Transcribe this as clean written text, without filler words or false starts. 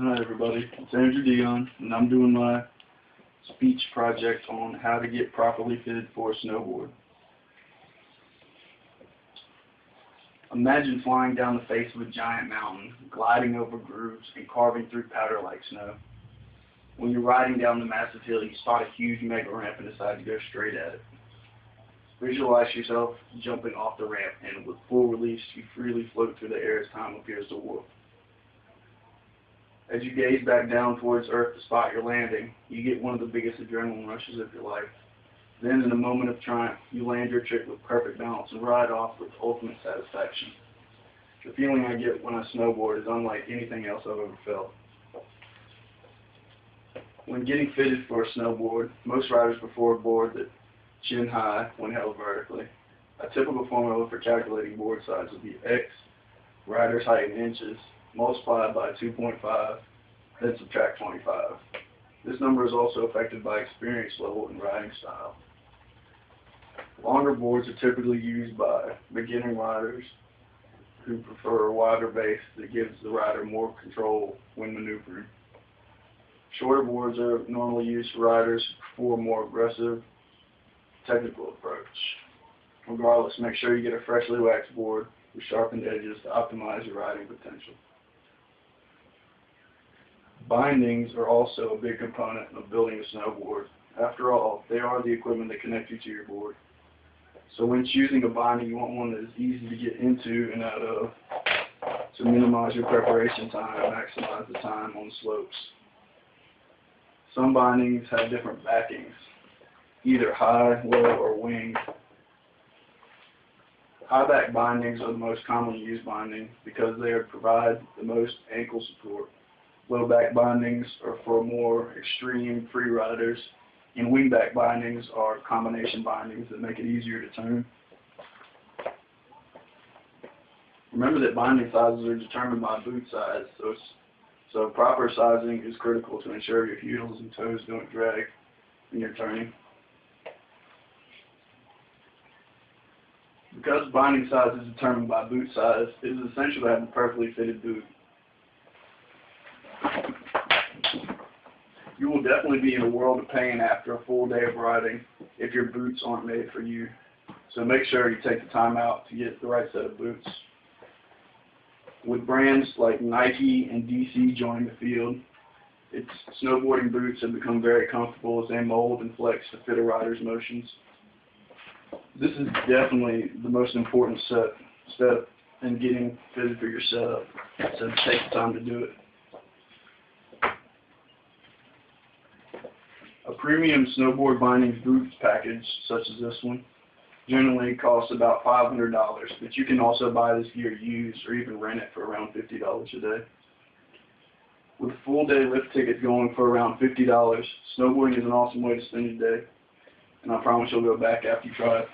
Hi everybody, it's Andrew Dion, and I'm doing my speech project on how to get properly fitted for a snowboard. Imagine flying down the face of a giant mountain, gliding over grooves, and carving through powder like snow. When you're riding down the massive hill, you spot a huge mega ramp and decide to go straight at it. Visualize yourself jumping off the ramp, and with full release, you freely float through the air as time appears to warp. As you gaze back down towards Earth to spot your landing, you get one of the biggest adrenaline rushes of your life. Then, in a moment of triumph, you land your trick with perfect balance and ride off with ultimate satisfaction. The feeling I get when I snowboard is unlike anything else I've ever felt. When getting fitted for a snowboard, most riders prefer a board that chin high when held vertically. A typical formula for calculating board size would be X, rider's height in inches, multiplied by 2.5, then subtract 25. This number is also affected by experience level and riding style. Longer boards are typically used by beginning riders who prefer a wider base that gives the rider more control when maneuvering. Shorter boards are normally used for riders for a more aggressive technical approach. Regardless, make sure you get a freshly waxed board with sharpened edges to optimize your riding potential. Bindings are also a big component of building a snowboard. After all, they are the equipment that connect you to your board. So when choosing a binding, you want one that is easy to get into and out of to minimize your preparation time and maximize the time on the slopes. Some bindings have different backings, either high, low, or winged. High back bindings are the most commonly used binding because they provide the most ankle support. Low back bindings are for more extreme free riders, and wing back bindings are combination bindings that make it easier to turn. Remember that binding sizes are determined by boot size, so proper sizing is critical to ensure your heels and toes don't drag when you're turning. Because binding size is determined by boot size, it is essential to have a perfectly fitted boot. You will definitely be in a world of pain after a full day of riding if your boots aren't made for you. So make sure you take the time out to get the right set of boots. With brands like Nike and DC joining the field, its snowboarding boots have become very comfortable as they mold and flex to fit a rider's motions. This is definitely the most important step in getting fitted for your setup, so take the time to do it. A premium snowboard bindings boots package, such as this one, generally costs about $500, but you can also buy this gear used or even rent it for around $50 a day. With full day lift tickets going for around $50, snowboarding is an awesome way to spend your day, and I promise you'll go back after you try it.